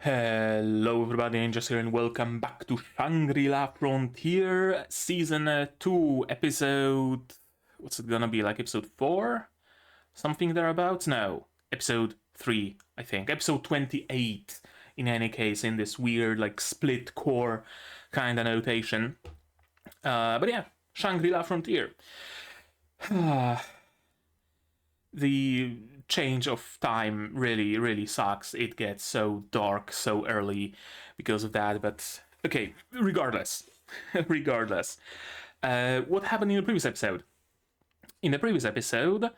Hello everybody, Angels here and welcome back to Shangri-La Frontier Season 2 episode... What's it gonna be, like episode 4? Something thereabouts? No, episode 3, I think. Episode 28, in any case, in this weird, like, split core kind of notation. But yeah, Shangri-La Frontier. The change of time really sucks. It gets so dark so early because of that, but okay, regardless. Regardless. What happened in the previous episode? In the previous episode,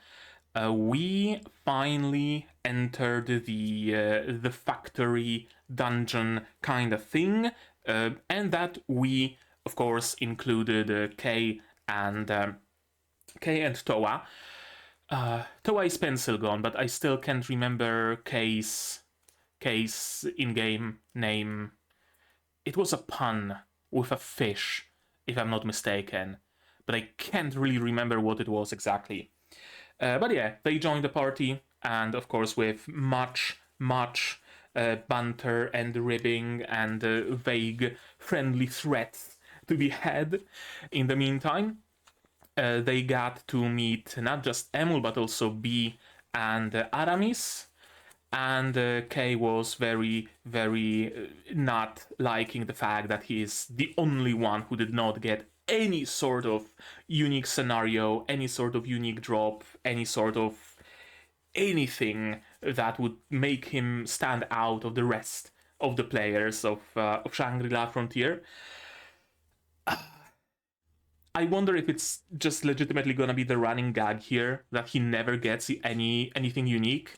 we finally entered the factory dungeon kind of thing, and that we, of course, included Kei and Toa. Toa is pencil gone, but I still can't remember Kei's in-game name. It was a pun with a fish, if I'm not mistaken, but I can't really remember what it was exactly. But yeah, they joined the party, and of course with much banter and ribbing and vague friendly threats to be had in the meantime. They got to meet not just Emul but also B and Aramis, and Kei was very not liking the fact that he is the only one who did not get any sort of unique scenario, any sort of unique drop, any sort of anything that would make him stand out of the rest of the players of Shangri-La Frontier. I wonder if it's just legitimately gonna be the running gag here, that he never gets anything unique,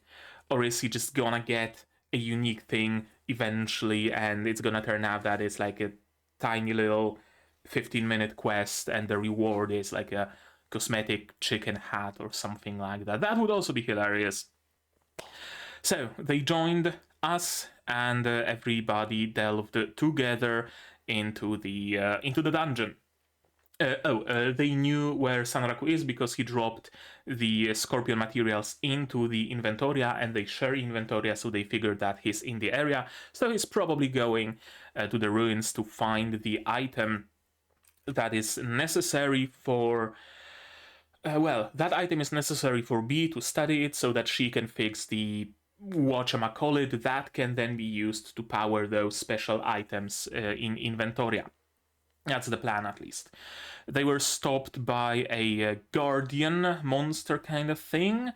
or is he just gonna get a unique thing eventually and it's gonna turn out that it's like a tiny little 15-minute quest and the reward is like a cosmetic chicken hat or something like that. That would also be hilarious. So they joined us and everybody delved together into the dungeon. They knew where Sanraku is because he dropped the scorpion materials into the inventoria, and they share inventoria, so they figured that he's in the area. So he's probably going to the ruins to find the item that is necessary for... that item is necessary for B to study it so that she can fix the whatchamacallit that can then be used to power those special items in inventoria. That's the plan, at least. They were stopped by a guardian monster kind of thing.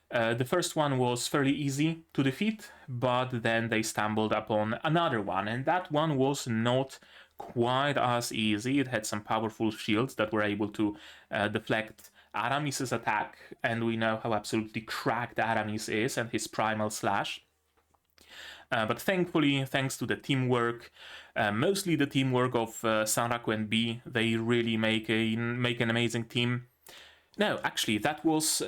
The first one was fairly easy to defeat, but then they stumbled upon another one, and that one was not quite as easy. It had some powerful shields that were able to deflect Aramis's attack, and we know how absolutely cracked Aramis is and his primal slash. But thankfully, thanks to the teamwork, mostly the teamwork of Sanraku and B, they really make an amazing team. No, actually, that was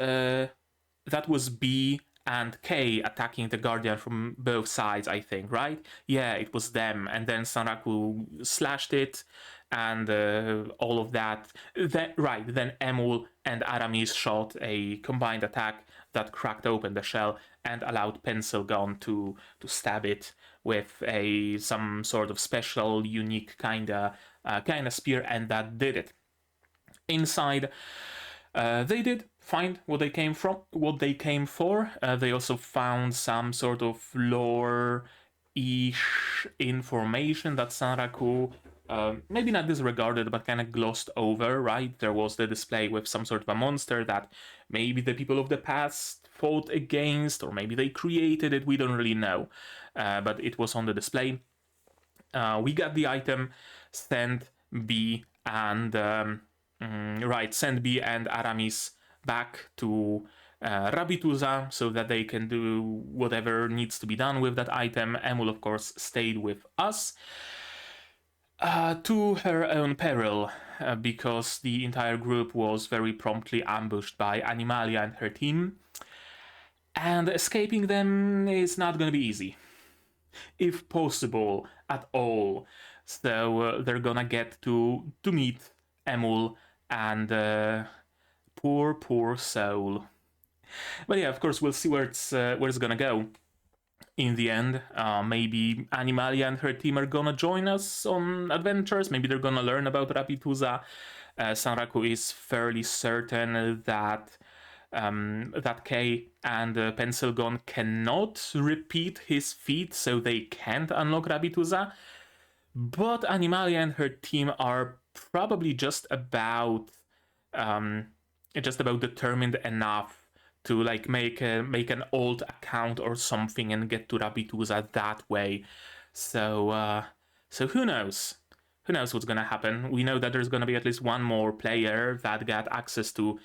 B and K attacking the Guardian from both sides, I think, right? Yeah, it was them, and then Sanraku slashed it, and all of that. Then Emul and Aramis shot a combined attack that cracked open the shell and allowed Pencil Gun to stab it with some sort of special, unique kinda spear, and that did it. Inside, they did find what they came for. They also found some sort of lore-ish information that Sanraku maybe not disregarded, but kind of glossed over, right? There was the display with some sort of a monster that maybe the people of the past fought against, or maybe they created it, we don't really know. But it was on the display. We got the item, sent B and Aramis back to Rabituza so that they can do whatever needs to be done with that item. Emul, of course, stayed with us. To her own peril, because the entire group was very promptly ambushed by Animalia and her team, and escaping them is not gonna be easy, if possible at all. So they're gonna get to meet Emul and poor soul. But yeah, of course, we'll see where it's gonna go. in the end. Maybe Animalia and her team are gonna join us on adventures. Maybe they're gonna learn about Rabituza. Sanraku is fairly certain that that Kei and Pencil Gun cannot repeat his feat, so they can't unlock Rabituza. But Animalia and her team are probably just about determined enough to like make an old account or something and get to Rabituza that way. So who knows? Who knows what's gonna happen? We know that there's gonna be at least one more player that got access to,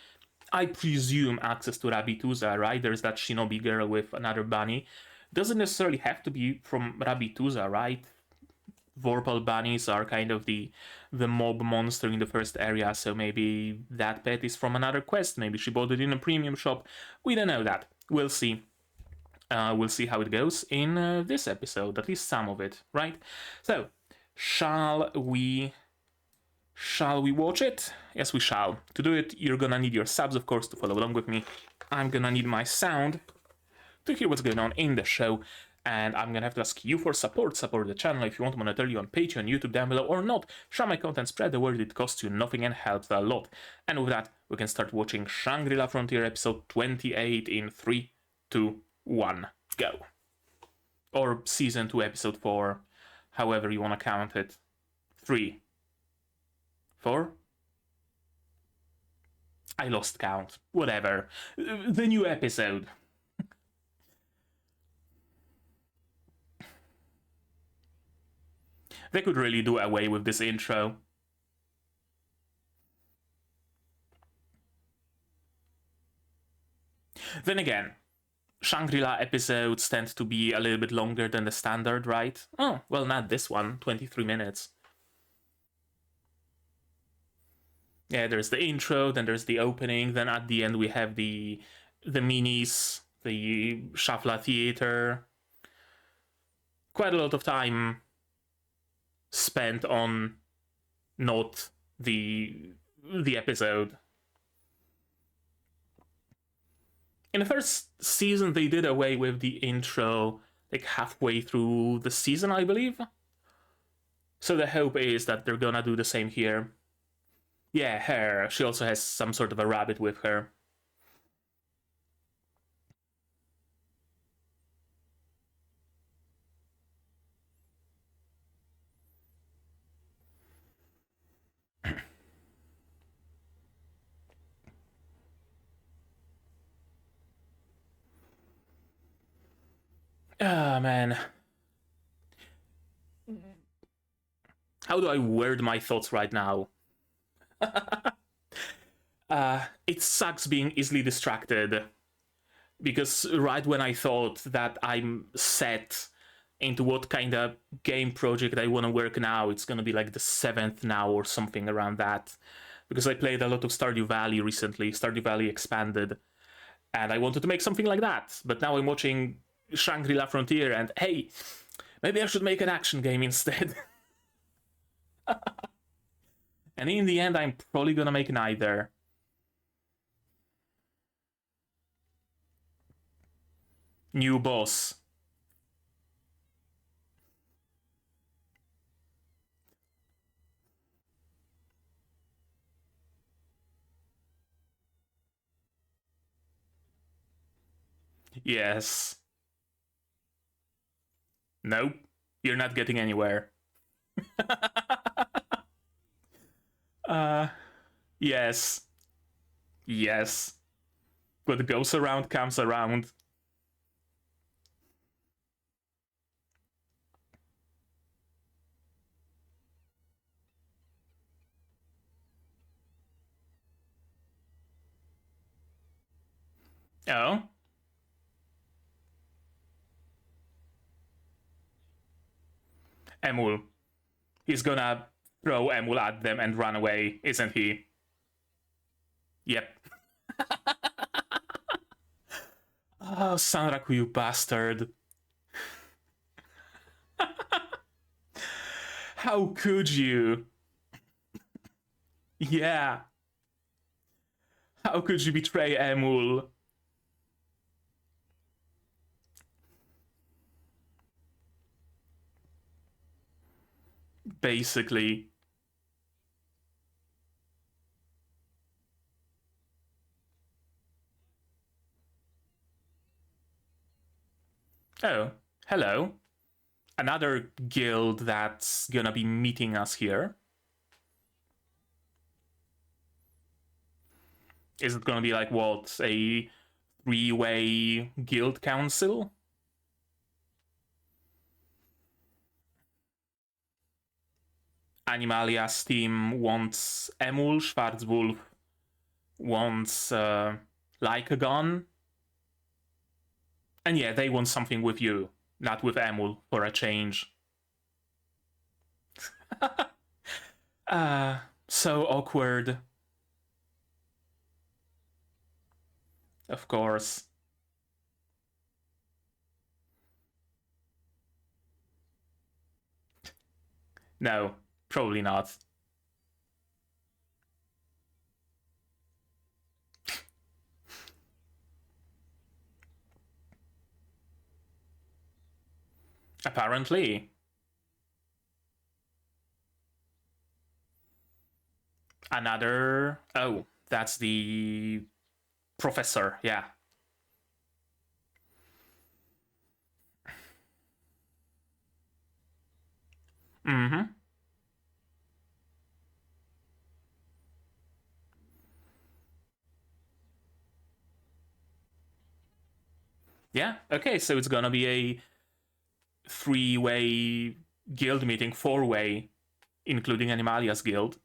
I presume, access to Rabituza, right? There's that Shinobi girl with another bunny. Doesn't necessarily have to be from Rabituza, right? Vorpal bunnies are kind of the mob monster in the first area, so maybe that pet is from another quest. Maybe she bought it in a premium shop. We don't know that. We'll see. We'll see how it goes in this episode, at least some of it, right? So, shall we watch it? Yes, we shall. To do it, you're gonna need your subs, of course, to follow along with me. I'm gonna need my sound to hear what's going on in the show. And I'm gonna have to ask you for support. Support the channel if you want monetarily on Patreon, YouTube down below, or not. Share my content, spread the word, it costs you nothing and helps a lot. And with that, we can start watching Shangri-La Frontier episode 28 in 3, 2, 1, go. Or season 2, episode 4, however you wanna count it. 3, 4? I lost count. Whatever. The new episode. They could really do away with this intro. Then again, Shangri-La episodes tend to be a little bit longer than the standard, right? Oh, well, not this one, 23 minutes. Yeah, there's the intro, then there's the opening, then at the end we have the minis, the Shafla Theater. Quite a lot of time spent on not the episode. In the first season, they did away with the intro like halfway through the season, I believe. So the hope is that they're gonna do the same here. Yeah, her. She also has some sort of a rabbit with her. Ah, man. How do I word my thoughts right now? It sucks being easily distracted. Because right when I thought that I'm set into what kind of game project I want to work now, it's gonna be like the 7th now or something around that. Because I played a lot of Stardew Valley recently, Stardew Valley Expanded, and I wanted to make something like that. But now I'm watching Shangri-La Frontier and hey, maybe I should make an action game instead. And in the end, I'm probably gonna make neither. New boss. Yes. Nope. You're not getting anywhere. Yes. Yes. What goes around comes around. Oh? Emul. He's gonna throw Emul at them and run away, isn't he? Yep. Oh, Sanraku, you bastard. How could you? Yeah. How could you betray Emul? basically. Oh, hello. Another guild that's gonna be meeting us here. Is it gonna be like, what, a three-way guild council? Animalia's team wants Emul, Schwarzwolf wants Lycagon. And yeah, they want something with you, not with Emul, for a change. So awkward. Of course. No, probably not. Apparently. Another... Oh, that's the professor, yeah. Mm-hmm. Yeah, okay, so it's gonna be a three-way guild meeting, four-way, including Animalia's guild.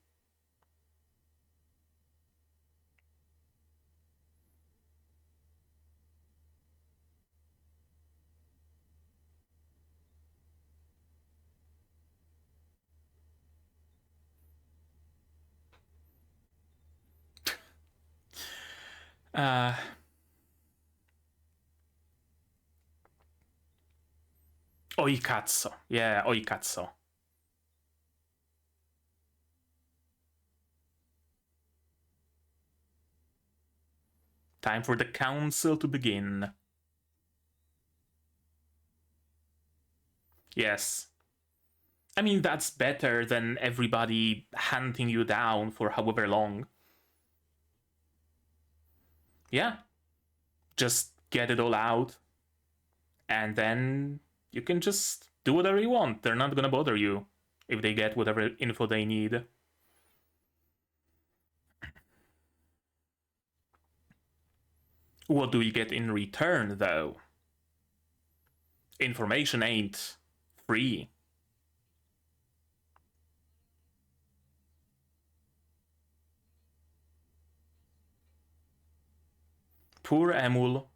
Oikatsu. Yeah, Oikatsu. Time for the council to begin. Yes. I mean, that's better than everybody hunting you down for however long. Yeah. Just get it all out. And then you can just do whatever you want. They're not gonna bother you if they get whatever info they need. What do we get in return, though? Information ain't free. Poor Emul.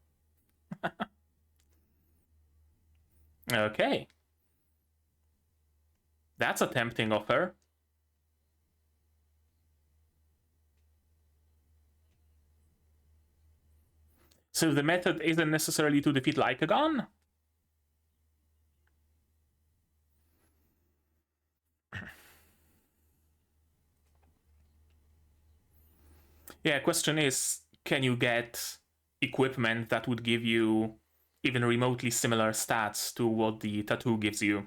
Okay. That's a tempting offer. So the method isn't necessarily to defeat Lycagon? Yeah, question is, can you get equipment that would give you even remotely similar stats to what the tattoo gives you?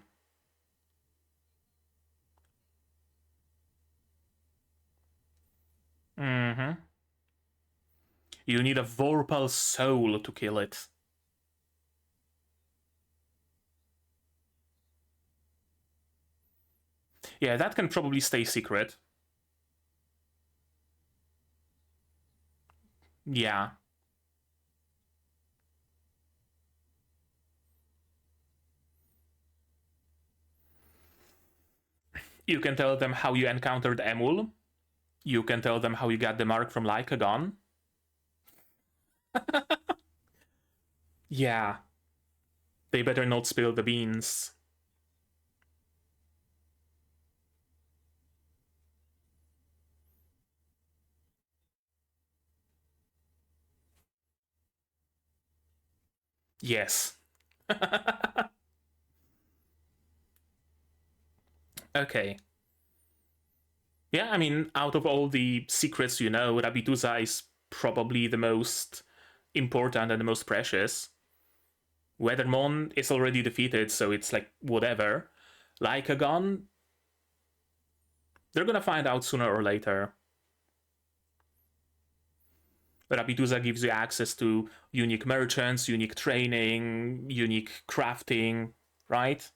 Mm-hmm. You need a Vorpal soul to kill it. Yeah, that can probably stay secret. Yeah. You can tell them how you encountered Emul. You can tell them how you got the mark from Lycagon. Yeah. They better not spill the beans. Yes. Okay. Yeah, I mean, out of all the secrets you know, Rabidusa is probably the most important and the most precious. Weathermon is already defeated, so it's like whatever. Lycagon, They're gonna find out sooner or later. Rapidusa gives you access to unique merchants, unique training, unique crafting, right?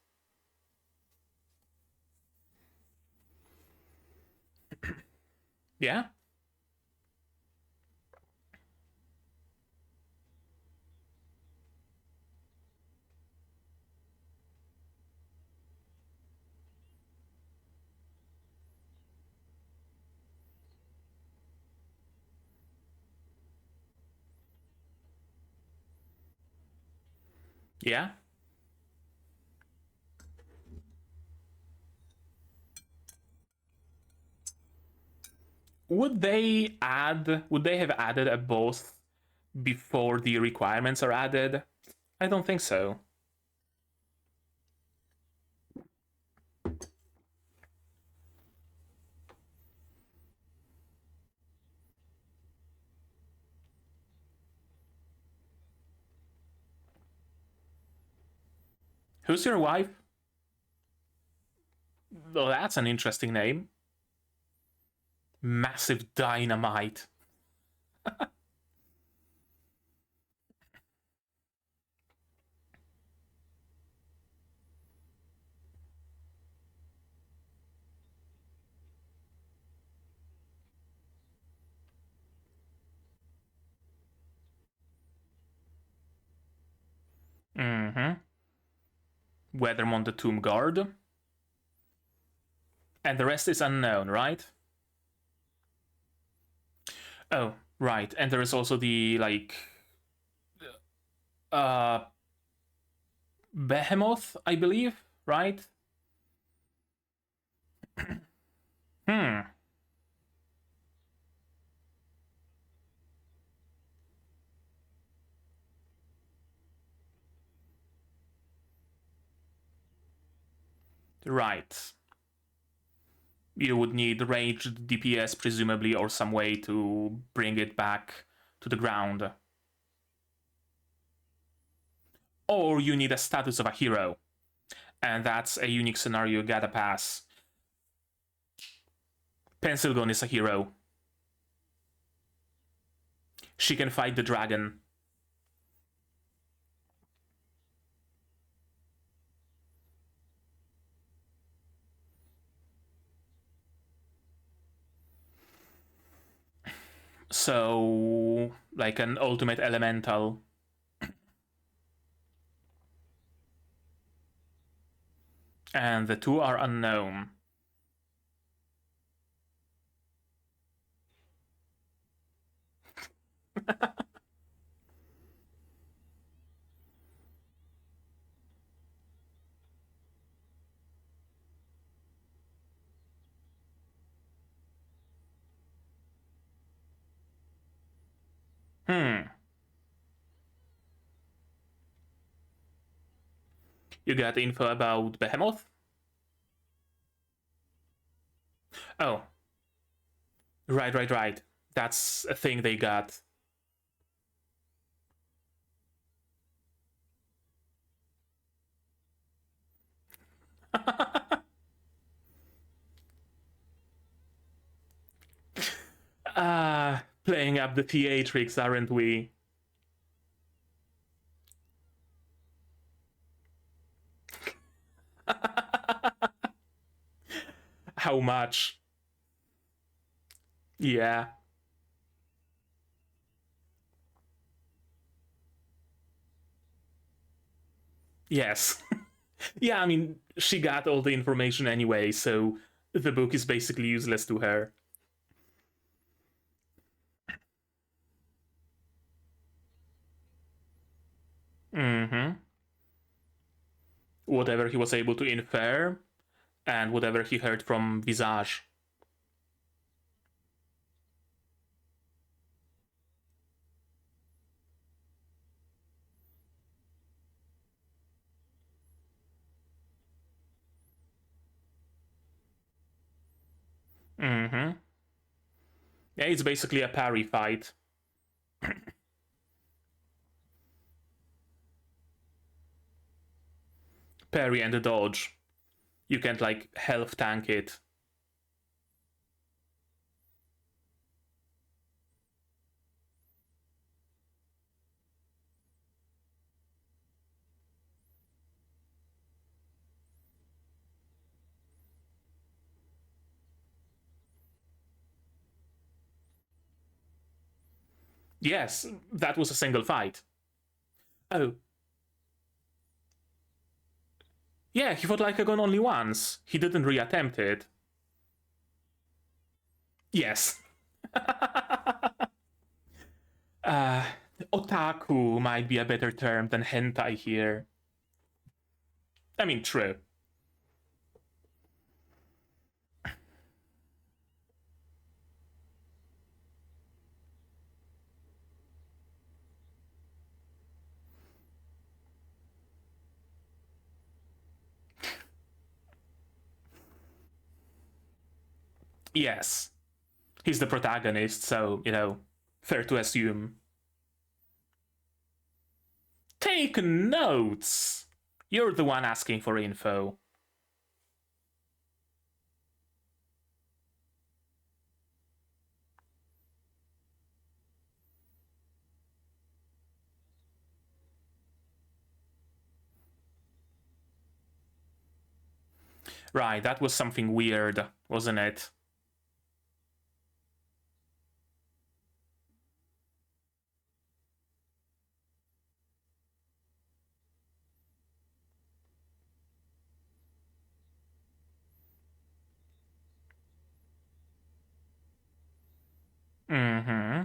Yeah? Yeah? Would they have added a boss before the requirements are added? I don't think so. Who's your wife? Well, that's an interesting name. Massive Dynamite. Mm-hmm. Weathermont the Tomb Guard. And the rest is unknown, right? Oh, right. And there is also the, like... Behemoth, I believe, right? Hmm. Right. You would need ranged DPS, presumably, or some way to bring it back to the ground. Or you need a status of a hero. And that's a unique scenario you gotta pass. Pencilgon is a hero. She can fight the dragon. So, like an ultimate elemental. And the two are unknown. You got info about Behemoth? Oh. Right. That's a thing they got. Playing up the theatrics, aren't we? How much? Yeah. Yes. Yeah, I mean, she got all the information anyway, so the book is basically useless to her. Mm-hmm. Whatever he was able to infer, and whatever he heard from Visage. Mm-hmm. Yeah, it's basically a parry fight. Parry and a dodge. You can't, like, health tank it. Yes, that was a single fight. Oh. Yeah, he fought Lycagon only once. He didn't reattempt it. Yes. Otaku might be a better term than hentai here. I mean, true. Yes. He's the protagonist, so, fair to assume. Take notes! You're the one asking for info. Right, that was something weird, wasn't it? Mm-hmm.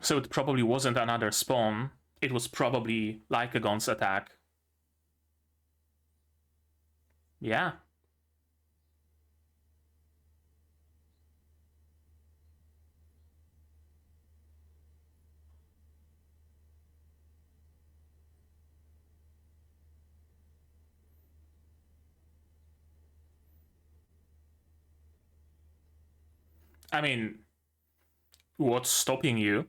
So it probably wasn't another spawn. It was probably Lycagon's attack. Yeah. I mean, what's stopping you?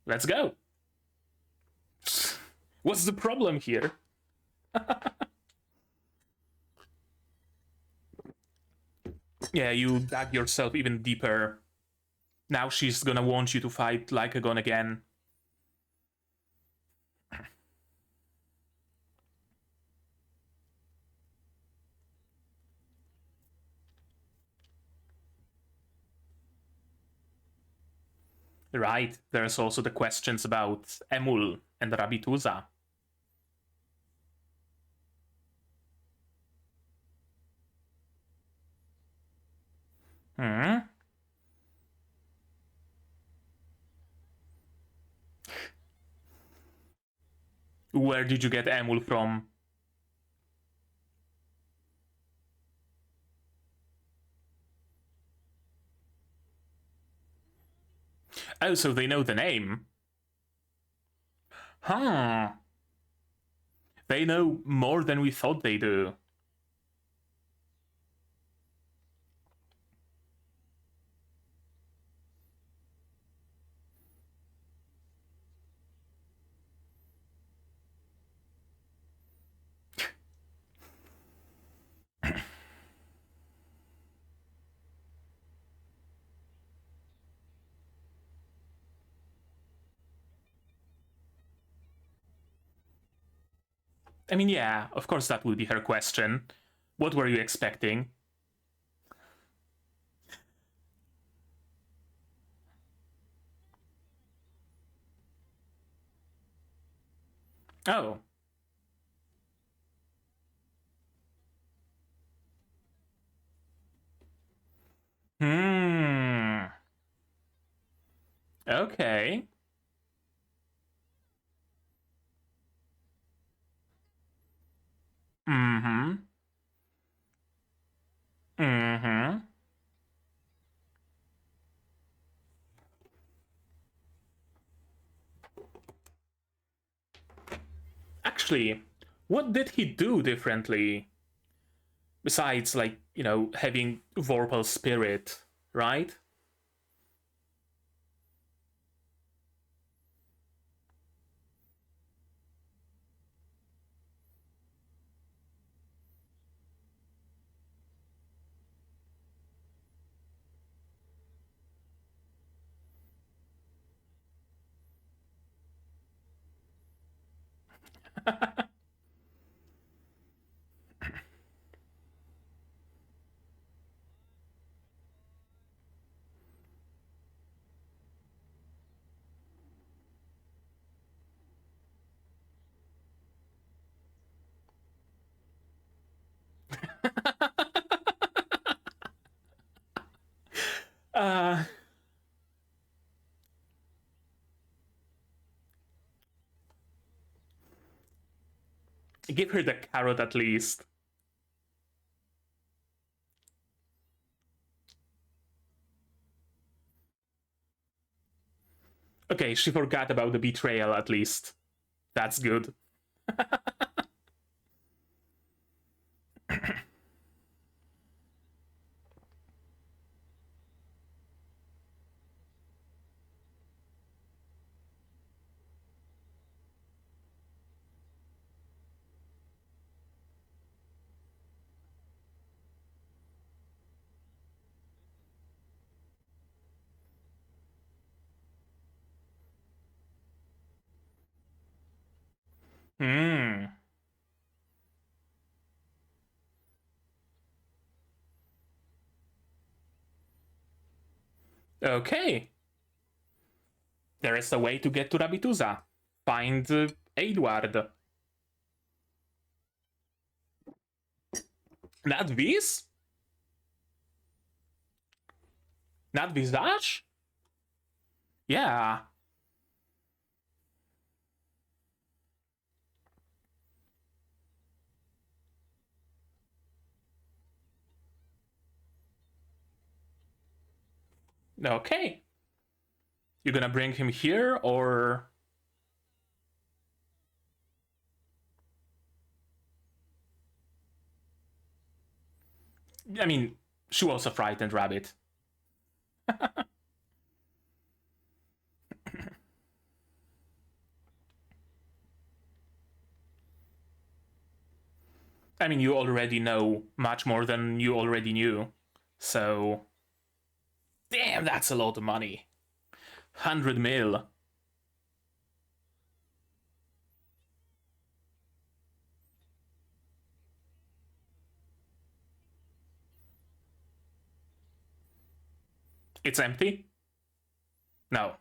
Let's go. What's the problem here? Yeah, you dug yourself even deeper. Now she's gonna want you to fight Lycagon again. Right, there's also the questions about Emul and Rabituza. Hmm? Where did you get Emul from? Oh, so they know the name. Huh. They know more than we thought they do. I mean, yeah, of course that will be her question. What were you expecting? Oh. Hmm. Okay. Mm-hmm. Mm-hmm. Actually, what did he do differently? Besides, like, having Vorpal's spirit, right? uh, give her the carrot at least. Okay, she forgot about the betrayal at least. That's good. Hmm. Okay. There is a way to get to Rabituza. Find Eduard. Not Viz? Not Visage? Yeah. Okay. You gonna bring him here, or... I mean, she was a frightened rabbit. I mean, you already know much more than you already knew. So... Damn, that's a lot of money. 100 mil. It's empty? No.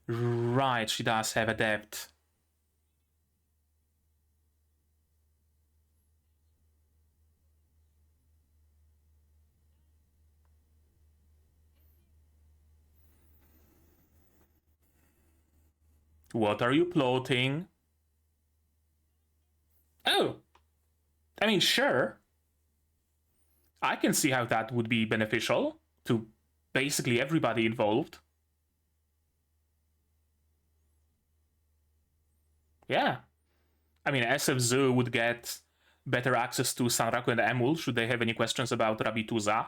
Right, she does have a debt. What are you plotting? Oh! I mean, sure. I can see how that would be beneficial to basically everybody involved. Yeah. I mean, SF Zoo would get better access to Sanraku and Emul should they have any questions about Rabituza.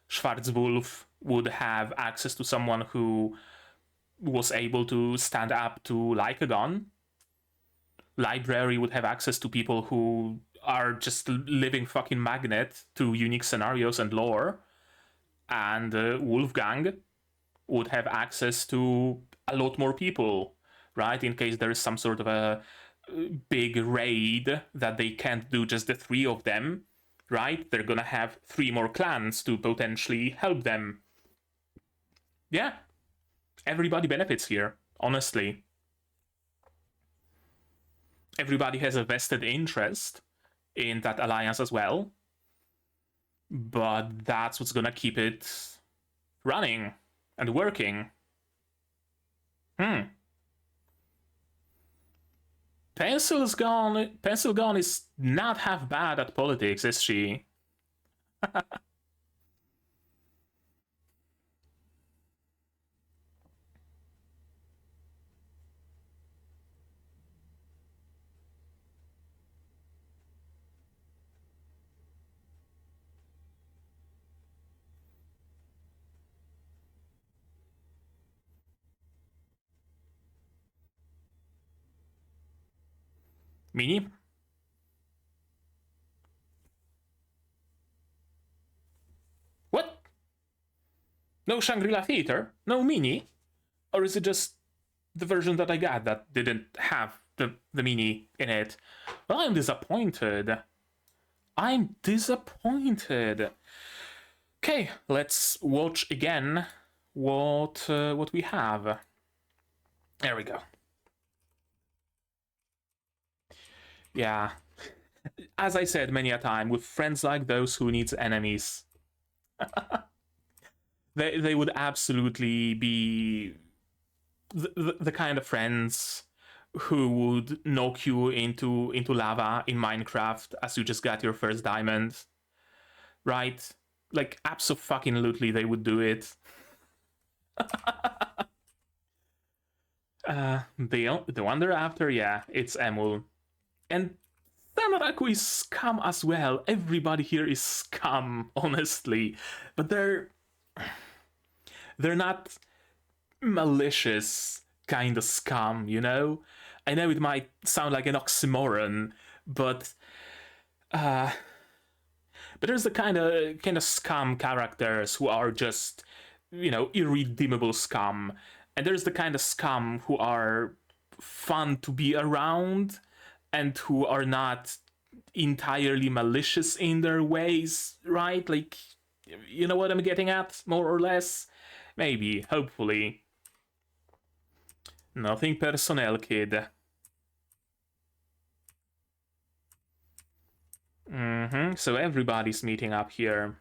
Schwarzwolf would have access to someone who was able to stand up to Lycagon. Library would have access to people who are just living fucking magnet to unique scenarios and lore. And Wolfgang would have access to a lot more people, right? In case there is some sort of a big raid that they can't do just the three of them, right? They're gonna have 3 more clans to potentially help them. Yeah. Everybody benefits here, honestly. Everybody has a vested interest in that alliance as well. But that's what's gonna keep it running and working. Pencilgon is not half bad at politics, is she? Mini? What? No Shangri-La Theater? No Mini? Or is it just the version that I got that didn't have the Mini in it? Well, I'm disappointed. I'm disappointed. Okay, let's watch again what we have. There we go. Yeah. As I said many a time, with friends like those, who needs enemies? They would absolutely be the kind of friends who would knock you into lava in Minecraft as you just got your first diamond, right? Like abso-fucking-lutely they would do it. The one they're after, yeah, it's Emul. And Sanaraku is scum as well. Everybody here is scum, honestly. But they're not malicious kind of scum, you know? I know it might sound like an oxymoron, but there's the kind of scum characters who are just, irredeemable scum, and there's the kind of scum who are fun to be around and who are not entirely malicious in their ways, right? Like, you know what I'm getting at, more or less? Maybe, hopefully. Nothing personnel, kid. So everybody's meeting up here.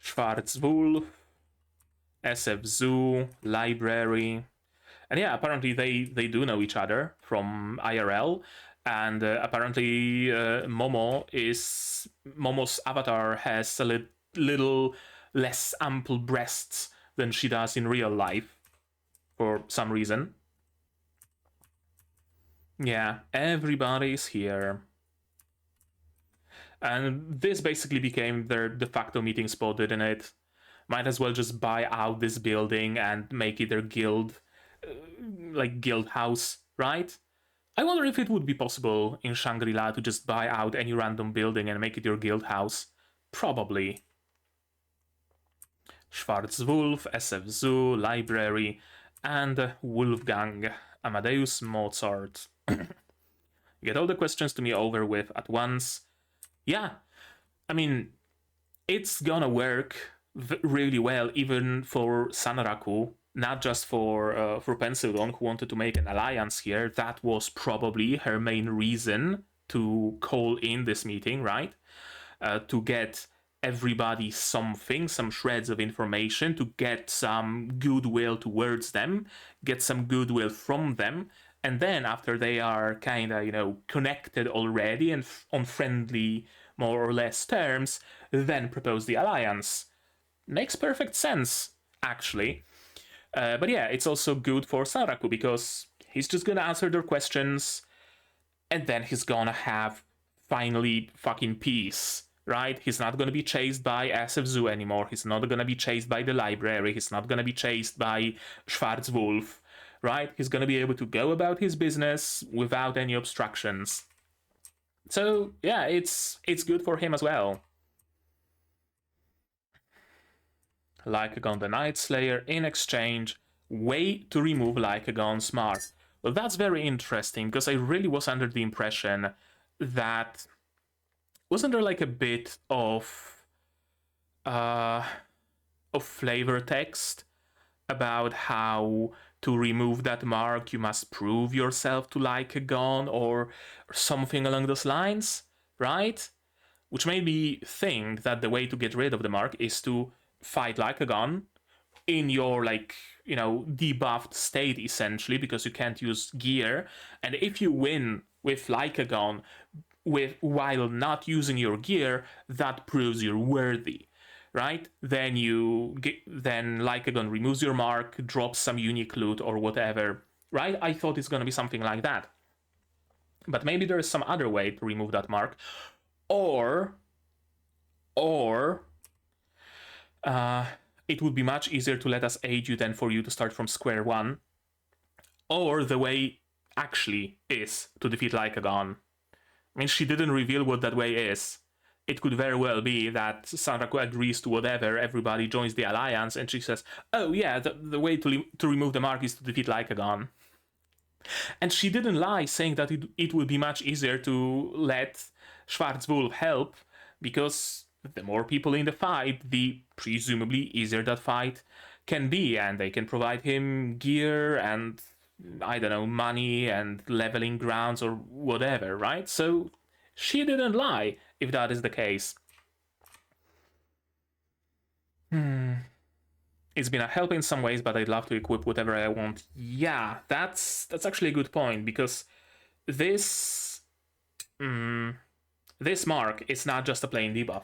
Schwarzwolf, SF Zoo, library. And yeah, apparently they do know each other from IRL. And apparently Momo's avatar has a little less ample breasts than she does in real life. For some reason. Yeah, everybody's here. And this basically became their de facto meeting spot, didn't it? Might as well just buy out this building and make it their guild, guild house, right? I wonder if it would be possible in Shangri-La to just buy out any random building and make it your guild house. Probably. Schwarzwolf, SF Zoo, library, and Wolfgang, Amadeus Mozart. Get all the questions to me over with at once. Yeah, I mean, it's gonna work really well even for Sanaraku, not just for Pensilon, who wanted to make an alliance here. That was probably her main reason to call in this meeting, right? To get everybody something, some shreds of information, to get some goodwill towards them, get some goodwill from them, and then after they are kind of, connected already and on friendly, more or less terms, then propose the alliance. Makes perfect sense, actually. But yeah, it's also good for Saraku because he's just gonna answer their questions and then he's gonna have finally fucking peace, right? He's not gonna be chased by SF Zoo anymore. He's not gonna be chased by the library. He's not gonna be chased by Schwarzwolf, right? He's gonna be able to go about his business without any obstructions. So yeah, it's good for him as well. Lycagon the Night Slayer in exchange, way to remove Lycagon's mark. Well, that's very interesting because I really was under the impression that wasn't there like a bit of flavor text about how to remove that mark you must prove yourself to Lycagon or something along those lines, right? Which made me think that the way to get rid of the mark is to fight Lycagon in your debuffed state, essentially, because you can't use gear. And if you win with Lycagon while not using your gear, that proves you're worthy, right? Then Lycagon removes your mark, drops some unique loot or whatever, right? I thought it's gonna be something like that. But maybe there is some other way to remove that mark. Or it would be much easier to let us aid you than for you to start from square one. Or the way actually is to defeat Lycagon. I mean, she didn't reveal what that way is. It could very well be that Sanraku agrees to whatever, everybody joins the alliance, and she says, oh yeah, the way to remove the mark is to defeat Lycagon. And she didn't lie, saying that it would be much easier to let Schwarzwolf help, because the more people in the fight, the presumably easier that fight can be, and they can provide him gear and I don't know, money and leveling grounds or whatever, right? So she didn't lie, if that is the case. It's been a help in some ways, but I'd love to equip whatever I want. Yeah, that's actually a good point, because this this mark is not just a plain debuff.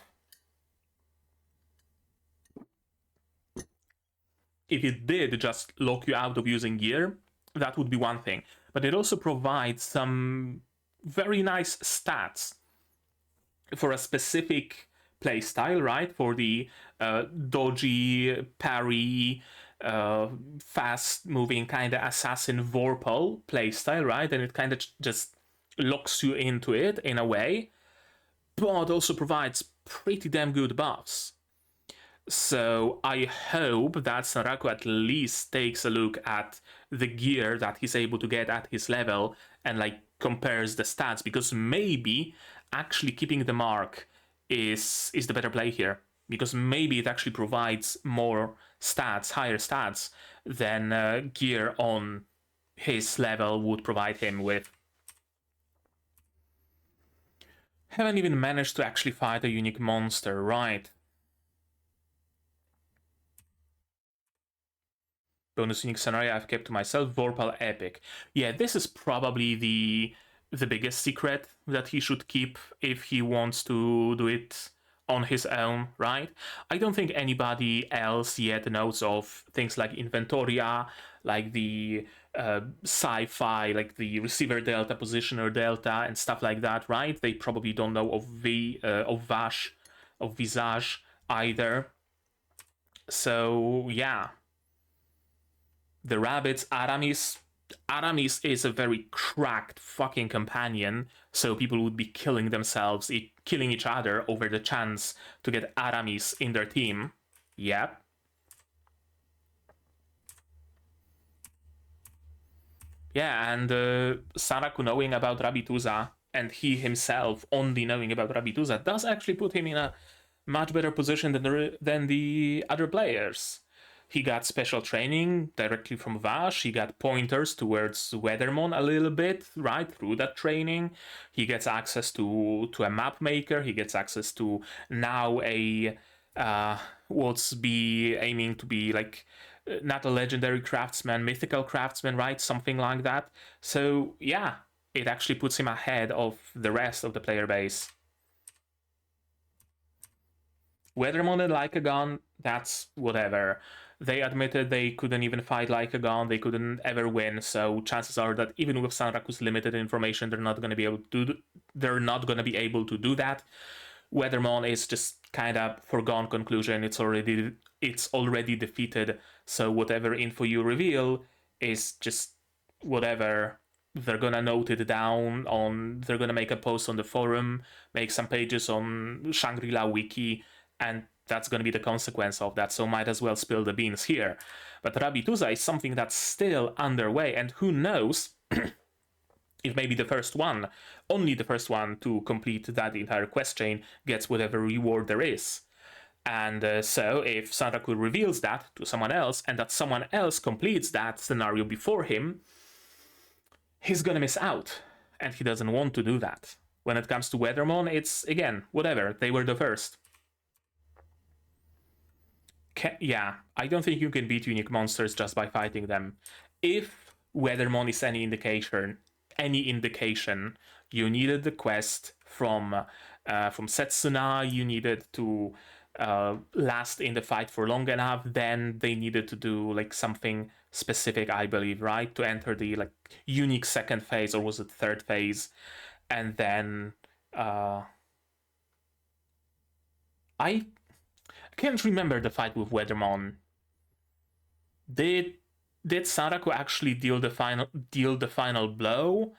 If it did just lock you out of using gear, that would be one thing. But it also provides some very nice stats for a specific playstyle, right? For the dodgy, parry, fast-moving kind of assassin Vorpal playstyle, right? And it kind of just locks you into it in a way, but also provides pretty damn good buffs. So I hope that Sanraku at least takes a look at the gear that he's able to get at his level and like compares the stats, because maybe actually keeping the mark is the better play here, because maybe it actually provides more stats, higher stats than gear on his level would provide him with. Haven't even managed to actually fight a unique monster, right? Bonus unique scenario I've kept to myself, Vorpal Epic. Yeah, this is probably the biggest secret that he should keep if he wants to do it on his own, right? I don't think anybody else yet knows of things like Inventoria, like the sci-fi, like the receiver delta, positioner delta, and stuff like that, right? They probably don't know of Vash, of Visage either. So yeah. The rabbits, Aramis is a very cracked fucking companion, so people would be killing themselves, killing each other over the chance to get Aramis in their team. Yep. Yeah, and Saraku knowing about Rabituza, and he himself only knowing about Rabituza, does actually put him in a much better position than the other players. He got special training directly from Vash. He got pointers towards Weathermon a little bit, right, through that training. He gets access to a map maker. He gets access to now a what's be aiming to be like not a legendary craftsman, mythical craftsman, right? Something like that. So yeah, it actually puts him ahead of the rest of the player base. Weathermon and Lycagon, that's whatever. They admitted they couldn't even fight Lycagon, they couldn't ever win, so chances are that even with Sanraku's limited information, they're not gonna be able to do that. Weathermon is just kind of foregone conclusion. It's already defeated, so whatever info you reveal is just whatever. They're gonna note it down they're gonna make a post on the forum, make some pages on Shangri-La wiki, and that's going to be the consequence of that, so might as well spill the beans here. But Rabituza is something that's still underway, and who knows if maybe the first one, only the first one to complete that entire quest chain gets whatever reward there is. And so if Sanraku reveals that to someone else, and that someone else completes that scenario before him, he's gonna miss out, and he doesn't want to do that. When it comes to Weathermon, it's, again, whatever, they were the first. Yeah, I don't think you can beat unique monsters just by fighting them. If Weathermon is any indication, you needed the quest from Setsuna, you needed to last in the fight for long enough, then they needed to do like something specific, I believe, right? To enter the like unique second phase, or was it third phase? And then I can't remember the fight with Weathermon. Did Sanraku actually deal the final blow,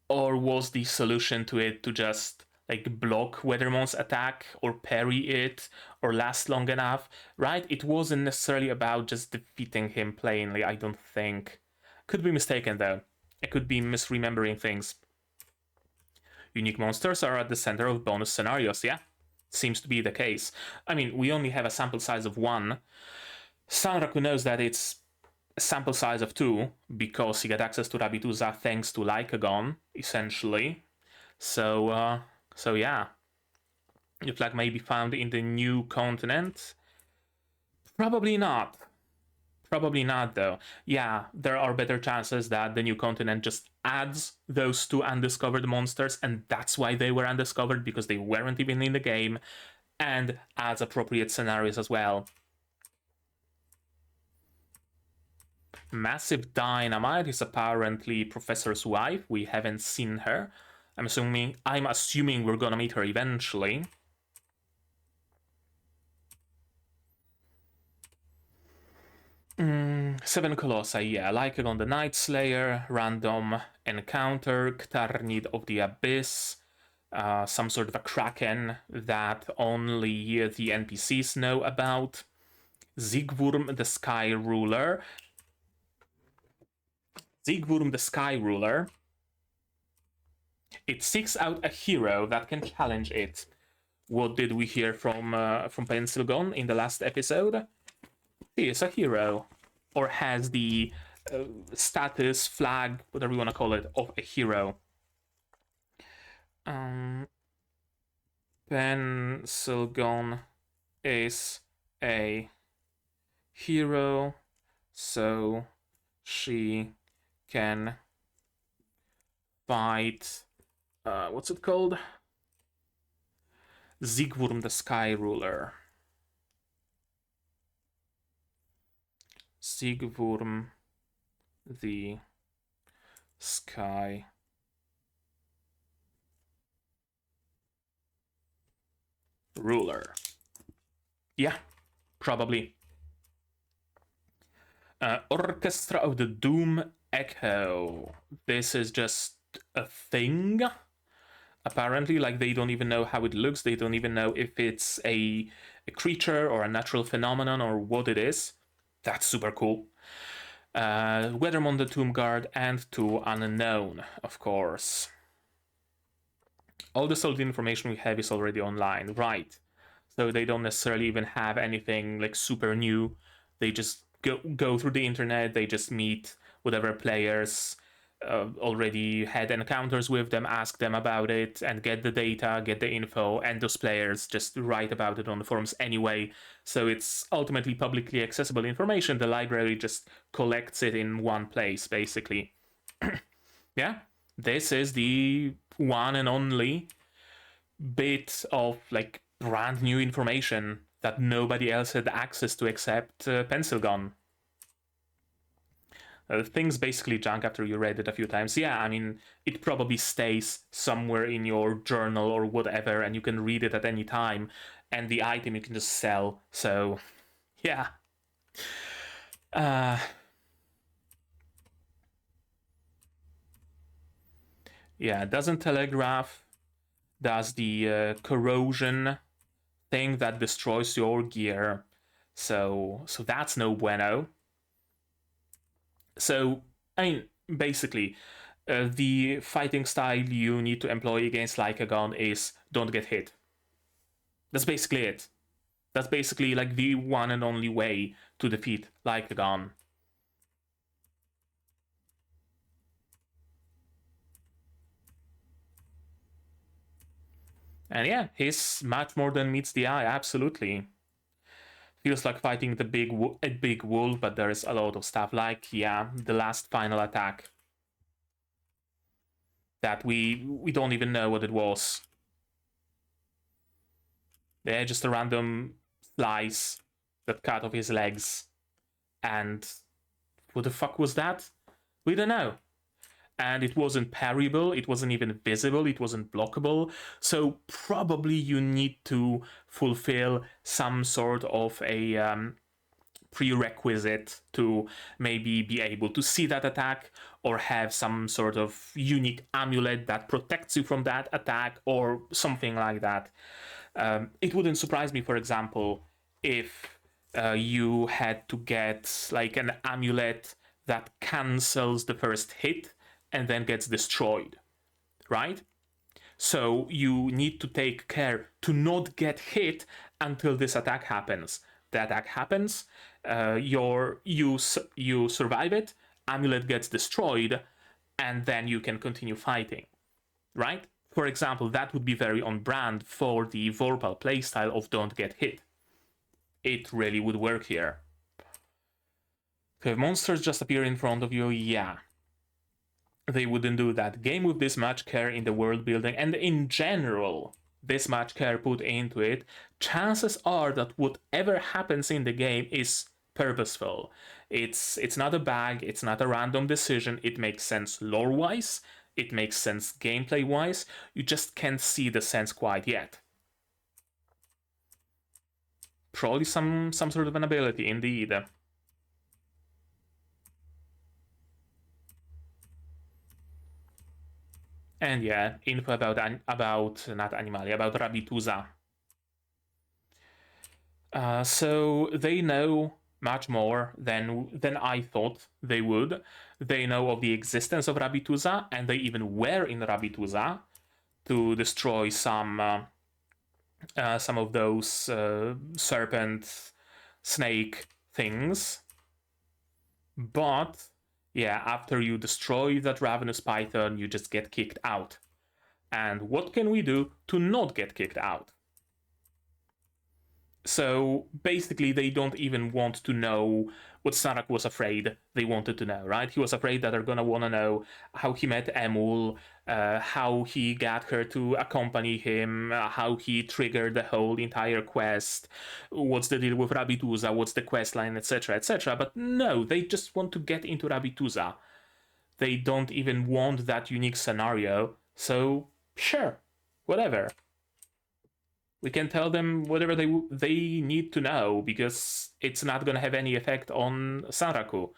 or was the solution to it to just like block Weathermon's attack or parry it or last long enough? Right? It wasn't necessarily about just defeating him plainly, I don't think. Could be mistaken though. I could be misremembering things. Unique monsters are at the center of bonus scenarios, yeah? Seems to be the case. I mean, we only have a sample size of one. Sanraku knows that it's sample size of 2 because you get access to Rabituza thanks to Lycagon, essentially. So yeah. The flag may be found in the new continent. Probably not. Probably not, though. Yeah, there are better chances that the new continent just adds those 2 undiscovered monsters, and that's why they were undiscovered, because they weren't even in the game, and adds appropriate scenarios as well. Massive Dynamite is apparently Professor's wife. We haven't seen her. I'm assuming we're gonna meet her eventually. Seven Colossi, yeah. Lycagon the Night Slayer, random encounter, Ktarnid of the Abyss, some sort of a Kraken that only the NPCs know about, Zigwurm the Sky Ruler. Zigwurm the Sky Ruler. It seeks out a hero that can challenge it. What did we hear from Pencilgon in the last episode? He is a hero, or has the status, flag, whatever you want to call it, of a hero. Pencilgon is a hero, so she can fight, what's it called? Zigwurm the Sky Ruler. Zigwurm the Sky Ruler. Yeah, probably. Orchestra of the Doom Echo. This is just a thing. Apparently, like, they don't even know how it looks. They don't even know if it's a creature or a natural phenomenon or what it is. That's super cool. Weathermon the Tomb Guard and 2 unknown, of course. All the solid information we have is already online, right? So they don't necessarily even have anything like super new. They just go through the internet, they just meet whatever players already had encounters with them, ask them about it, and get the data, get the info, and those players just write about it on the forums anyway. So it's ultimately publicly accessible information. The library just collects it in one place, basically. Yeah, this is the one and only bit of like brand new information that nobody else had access to except Pencilgon. Things basically junk after you read it a few times. Yeah, I mean, it probably stays somewhere in your journal or whatever, and you can read it at any time, and the item you can just sell. So, yeah. Yeah, doesn't telegraph, does the corrosion thing that destroys your gear. So that's no bueno. So, I mean, basically, the fighting style you need to employ against Lycagon is don't get hit. That's basically it. That's basically like the one and only way to defeat Lycagon. And yeah, he's much more than meets the eye, absolutely. Feels like fighting a big wolf, but there's a lot of stuff like, yeah, the last final attack. That we don't even know what it was. Yeah, just a random slice that cut off his legs. And what the fuck was that? We don't know. And it wasn't parryable, it wasn't even visible, it wasn't blockable. So probably you need to fulfill some sort of a prerequisite to maybe be able to see that attack, or have some sort of unique amulet that protects you from that attack, or something like that. It wouldn't surprise me, for example, if you had to get like an amulet that cancels the first hit and then gets destroyed, right? So you need to take care to not get hit until this attack happens. the attack happens, you survive it, amulet gets destroyed, and then you can continue fighting, right? For example, that would be very on brand for the Vorpal playstyle of don't get hit. It really would work here. If monsters just appear in front of you, yeah. They wouldn't do that. Game with this much care in the world building, and in general, this much care put into it, chances are that whatever happens in the game is purposeful. It's not a bug, it's not a random decision, it makes sense lore-wise, it makes sense gameplay-wise, you just can't see the sense quite yet. Probably some sort of an ability, indeed. And yeah, info about not Animalia, about Rabituza. So they know much more than I thought they would. They know of the existence of Rabituza, and they even were in Rabituza to destroy some of those serpent snake things. But yeah, after you destroy that ravenous python, you just get kicked out. And what can we do to not get kicked out? So basically, they don't even want to know what Sarak was afraid they wanted to know, right? He was afraid that they're gonna want to know how he met Emul, how he got her to accompany him, how he triggered the whole entire quest, what's the deal with Rabituza, what's the quest line, etc., etc. But no, they just want to get into Rabituza. They don't even want that unique scenario, so sure, whatever. We can tell them whatever they need to know, because it's not going to have any effect on Sanraku.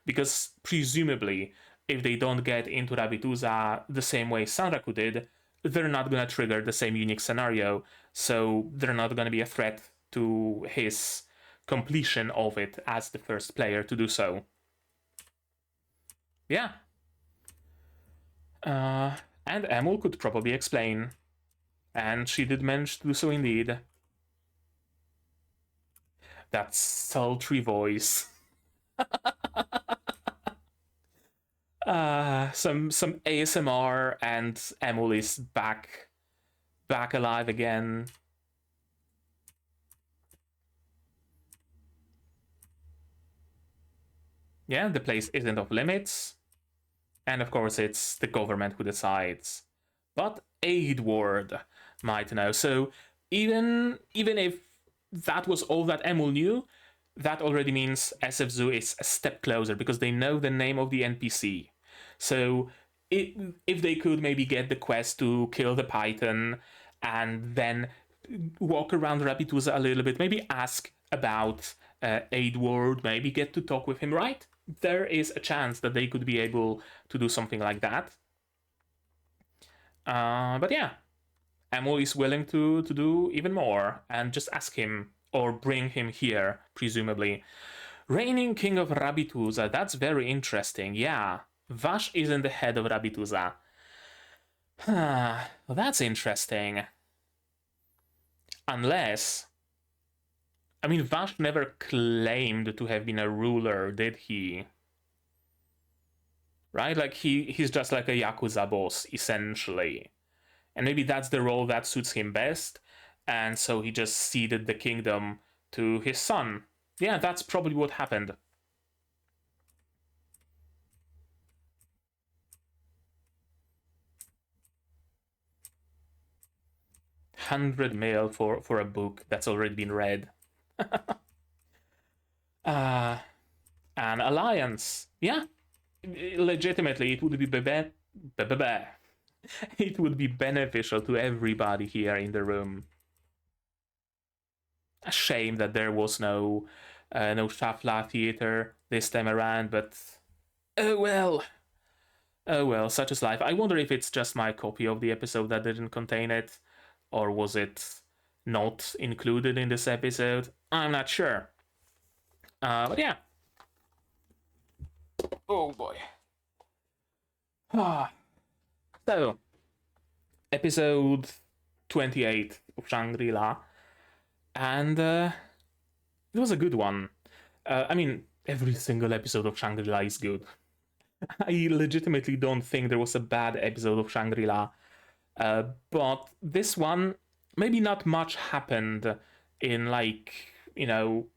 Because presumably, if they don't get into Rabituza the same way Sanraku did, they're not going to trigger the same unique scenario, so they're not going to be a threat to his completion of it as the first player to do so. Yeah. And Emul could probably explain. And she did manage to do so indeed. That sultry voice. Some ASMR and Emul is back alive again. Yeah, the place isn't off limits. And of course it's the government who decides. But Aidward might know. So even if that was all that Emul knew, that already means SFZoo is a step closer, because they know the name of the NPC. So if they could maybe get the quest to kill the Python and then walk around Rabituza a little bit, maybe ask about Aidward, maybe get to talk with him, right? There is a chance that they could be able to do something like that. But yeah, Emul is willing to do even more, and just ask him, or bring him here, presumably. Reigning King of Rabituza, that's very interesting, yeah. Vash is in the head of Rabituza. Well, that's interesting. Unless... I mean, Vash never claimed to have been a ruler, did he? Right? Like, he's just like a Yakuza boss, essentially. And maybe that's the role that suits him best, and so he just ceded the kingdom to his son. Yeah, that's probably what happened. $100 million for a book that's already been read. An alliance. Yeah, legitimately, it would be it would be beneficial to everybody here in the room. A shame that there was no Shafla theater this time around, but oh well. Oh well, such is life. I wonder if it's just my copy of the episode that didn't contain it, or was it not included in this episode? I'm not sure. But yeah. Oh boy. So, episode 28 of Shangri-La. And It was a good one. I mean, every single episode of Shangri-La is good. I legitimately don't think there was a bad episode of Shangri-La. But this one, maybe not much happened in, like,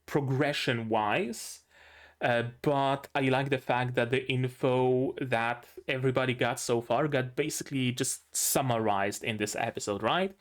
progression wise. But I like the fact that the info that everybody got so far got basically just summarized in this episode, right?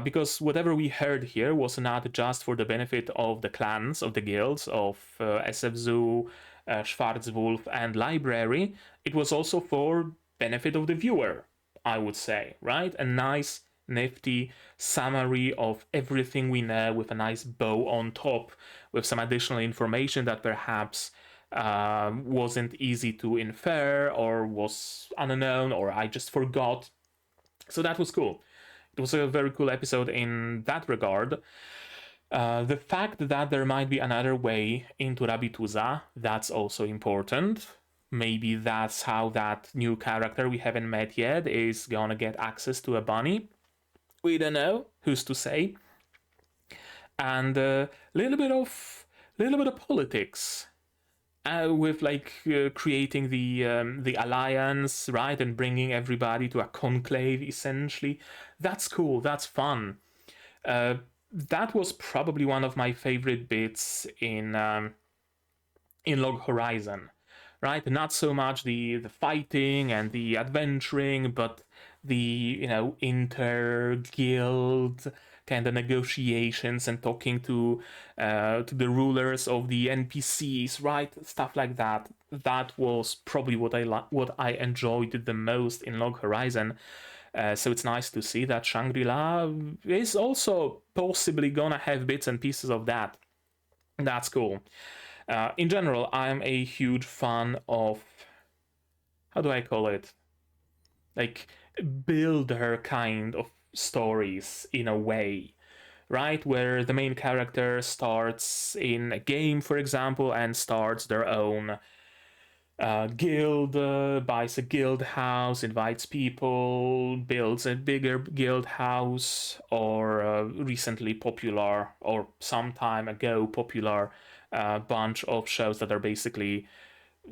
Because whatever we heard here was not just for the benefit of the clans, of the guilds, of SF Schwarzwolf, and Library, it was also for benefit of the viewer, I would say, right? A nice, nifty summary of everything we know with a nice bow on top, with some additional information that perhaps wasn't easy to infer or was unknown or I just forgot. So that was cool. It was a very cool episode in that regard. The fact that there might be another way into Rabituza, that's also important. Maybe that's how that new character we haven't met yet is gonna get access to a bunny. We don't know. Who's to say? And a little bit of politics. With creating the alliance, right, and bringing everybody to a conclave, essentially. That's cool. That's fun. That was probably one of my favorite bits in Log Horizon, right? Not so much the fighting and the adventuring, but the inter guild kind of negotiations and talking to the rulers of the NPCs, right? Stuff like that. That was probably what I enjoyed the most in Log Horizon. So it's nice to see that Shangri-La is also possibly gonna have bits and pieces of that. That's cool. In general, I'm a huge fan of, how do I call it? Like, builder kind of stories in a way, right? Where the main character starts in a game, for example, and starts their own guild, buys a guild house, invites people, builds a bigger guild house, or recently popular, or some time ago popular, bunch of shows that are basically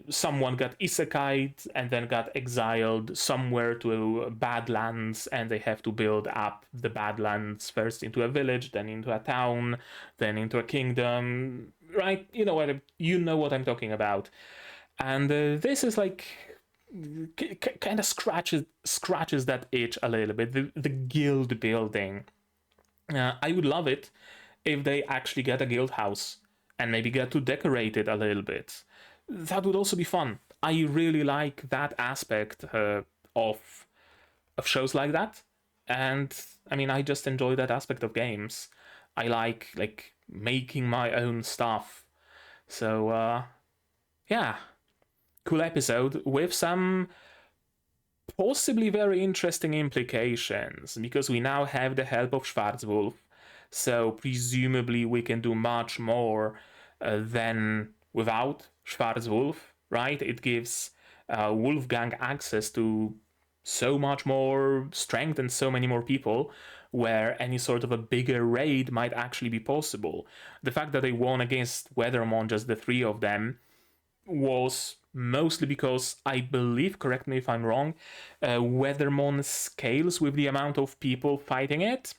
someone got isekai'd and then got exiled somewhere to Badlands, and they have to build up the Badlands first into a village, then into a town, then into a kingdom. Right? You know what I'm talking about. And this is like kind of scratches that itch a little bit. The guild building. I would love it if they actually get a guild house and maybe get to decorate it a little bit. That would also be fun. I really like that aspect of shows like that, and I mean, I just enjoy that aspect of games. I like making my own stuff. So yeah, cool episode with some possibly very interesting implications, because we now have the help of Schwarzwolf, so presumably we can do much more than without Schwarzwolf, right? It gives Wolfgang access to so much more strength and so many more people, where any sort of a bigger raid might actually be possible. The fact that they won against Weathermon, just the three of them, was mostly because, I believe, correct me if I'm wrong, Weathermon scales with the amount of people fighting it.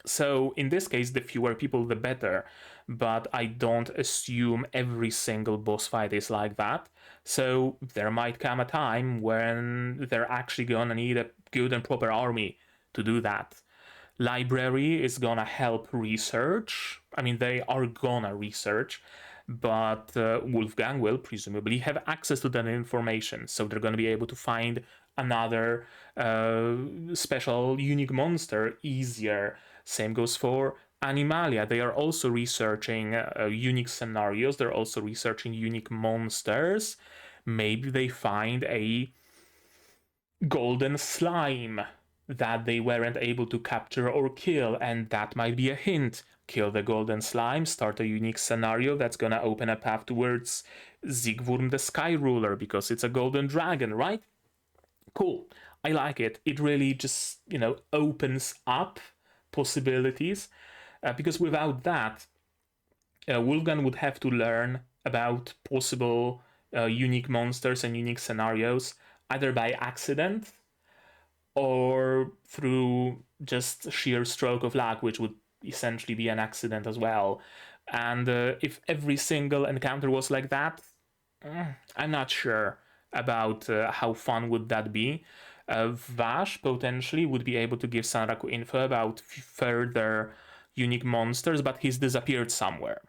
So in this case, the fewer people, the better. But I don't assume every single boss fight is like that. So there might come a time when they're actually gonna need a good and proper army to do that. Library is gonna help research. I mean, they are gonna research, but Wolfgang will presumably have access to that information, so they're gonna be able to find another special unique monster easier. Same goes for Animalia. They are also researching unique scenarios, they're also researching unique monsters. Maybe they find a golden slime that they weren't able to capture or kill, and that might be a hint. Kill the golden slime, start a unique scenario that's gonna open a path towards Zigwurm the Sky Ruler, because it's a golden dragon, right? Cool. I like it. It really just, opens up possibilities, because without that, Wolfgang would have to learn about possible unique monsters and unique scenarios, either by accident or through just sheer stroke of luck, which would essentially be an accident as well. And if every single encounter was like that, I'm not sure about how fun would that be. Vash potentially would be able to give Sanraku info about further unique monsters, but he's disappeared somewhere.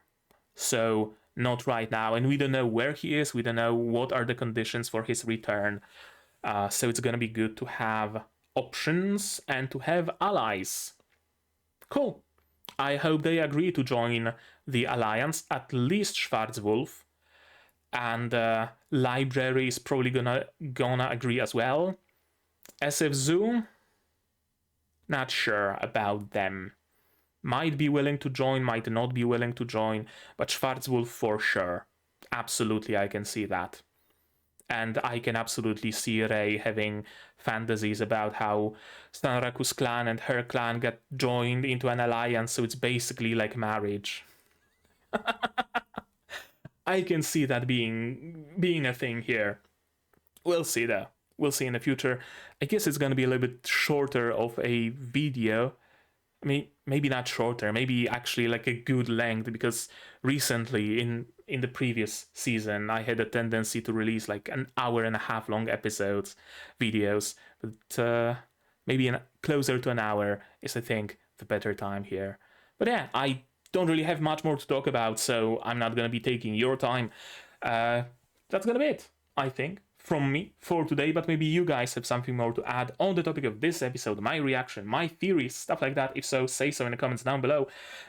So not right now, and we don't know where he is, we don't know what are the conditions for his return. So it's gonna be good to have options and to have allies. Cool. I hope they agree to join the alliance, at least Schwarzwolf. And Library is probably gonna agree as well. SF Zoo, not sure about them. Might be willing to join, might not be willing to join, but Schwarzwolf for sure. Absolutely, I can see that. And I can absolutely see Rei having fantasies about how Sanraku's clan and her clan get joined into an alliance, so it's basically like marriage. I can see that being a thing here. We'll see though. We'll see in the future. I guess it's gonna be a little bit shorter of a video. I mean, maybe not shorter, maybe actually like a good length, because recently in the previous season I had a tendency to release like an hour and a half long videos, but maybe closer to an hour is, I think, the better time here. But yeah, I don't really have much more to talk about, so I'm not gonna be taking your time. That's gonna be it, I think, from me for today, but maybe you guys have something more to add on the topic of this episode, my reaction, my theories, stuff like that. If so, say so in the comments down below.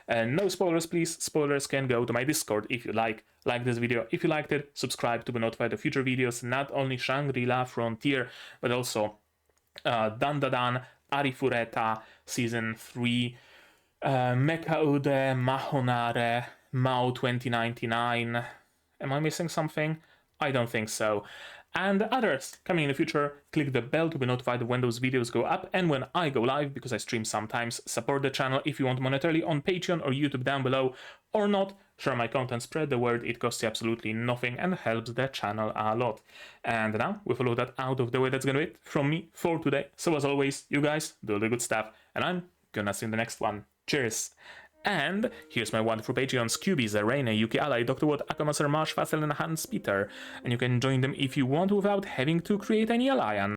And no spoilers, please. Spoilers can go to my Discord if you like this video. If you liked it, subscribe to be notified of future videos, not only Shangri-La Frontier, but also Dandadan, Arifureta, Season 3, Mecha Ode, Mahonare, Mao 2099. Am I missing something? I don't think so. And others coming in the future. Click the bell to be notified when those videos go up and when I go live, because I stream sometimes. Support the channel if you want monetarily on Patreon or YouTube down below, or not. Share my content, spread the word. It costs you absolutely nothing and helps the channel a lot. And now, with all of that out of the way, that's gonna be it from me for today. So as always, you guys do the good stuff, and I'm gonna see you in the next one. Cheers! And here's my wonderful Patreons: QB, Zarena, Yuki Ally, Dr. Watt, Akamasar, Marsh, Vassal, and Hans Peter. And you can join them if you want without having to create any alliance.